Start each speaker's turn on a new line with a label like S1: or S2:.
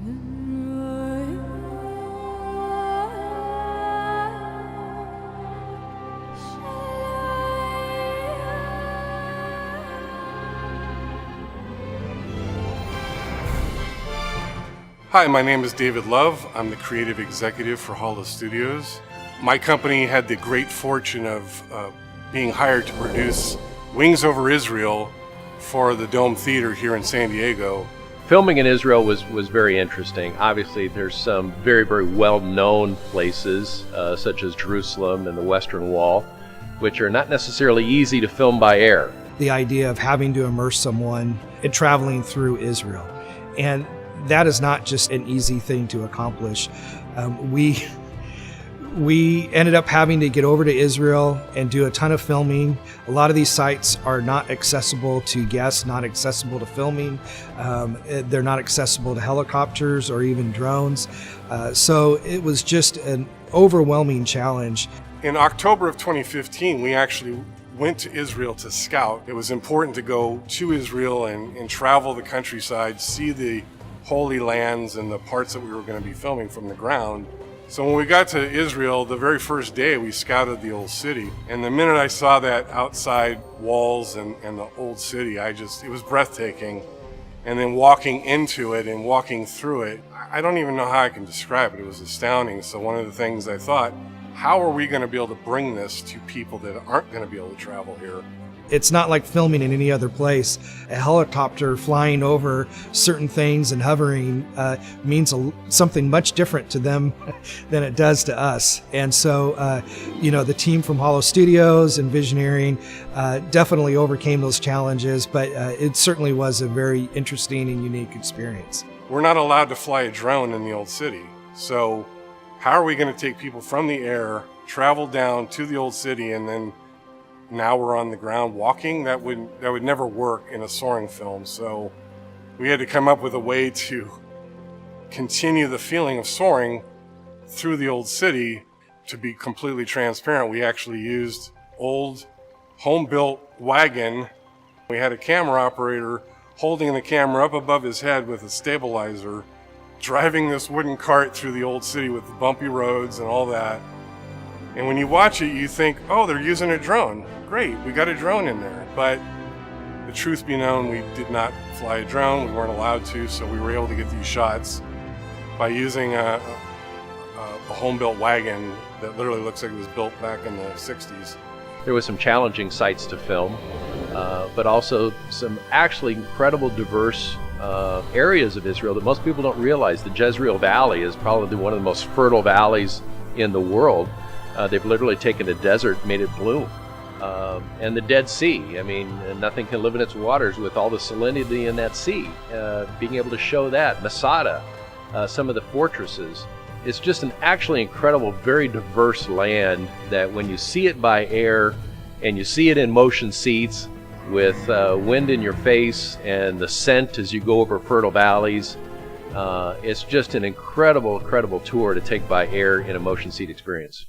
S1: Hi, my name is David Love. I'm the creative executive for Hollow Studios. My company had the great fortune of being hired to produce Wings Over Israel for the Dome Theater here in San Diego.
S2: Filming in Israel was very interesting. Obviously, there's some very, very well-known places, such as Jerusalem and the Western Wall, which are not necessarily easy to film by air.
S3: The idea of having to immerse someone in traveling through Israel. And that is not just an easy thing to accomplish. We ended up having to get over to Israel and do a ton of filming. A lot of these sites are not accessible to guests, not accessible to filming. They're not accessible to helicopters or even drones. So it was just an overwhelming challenge.
S1: In October of 2015, we actually went to Israel to scout. It was important to go to Israel and travel the countryside, see the Holy Lands and the parts that we were going to be filming from the ground. So when we got to Israel, the very first day we scouted the old city. And the minute I saw that outside walls and the old city, it was breathtaking. And then walking into it and walking through it, I don't even know how I can describe it. It was astounding. So one of the things I thought, how are we going to be able to bring this to people that aren't going to be able to travel here?
S3: It's not like filming in any other place. A helicopter flying over certain things and hovering means something much different to them than it does to us. And so, the team from Hollow Studios and Visioneering definitely overcame those challenges, but it certainly was a very interesting and unique experience.
S1: We're not allowed to fly a drone in the old city. So how are we going to take people from the air, travel down to the old city, and then now we're on the ground walking? That would never work in a soaring film. So we had to come up with a way to continue the feeling of soaring through the old city. To be completely transparent, we actually used old home-built wagon. We had a camera operator holding the camera up above his head with a stabilizer, driving this wooden cart through the old city with the bumpy roads and all that. And when you watch it, you think, oh, they're using a drone. Great, we got a drone in there. But the truth be known, we did not fly a drone. We weren't allowed to, so we were able to get these shots by using a home-built wagon that literally looks like it was built back in the 60s.
S2: There was some challenging sites to film, but also some actually incredible diverse areas of Israel that most people don't realize. The Jezreel Valley is probably one of the most fertile valleys in the world. They've literally taken the desert, made it bloom. And the Dead Sea, nothing can live in its waters with all the salinity in that sea. Being able to show that, Masada, some of the fortresses. It's just an actually incredible, very diverse land that when you see it by air and you see it in motion seats with wind in your face and the scent as you go over fertile valleys, it's just an incredible, incredible tour to take by air in a motion seat experience.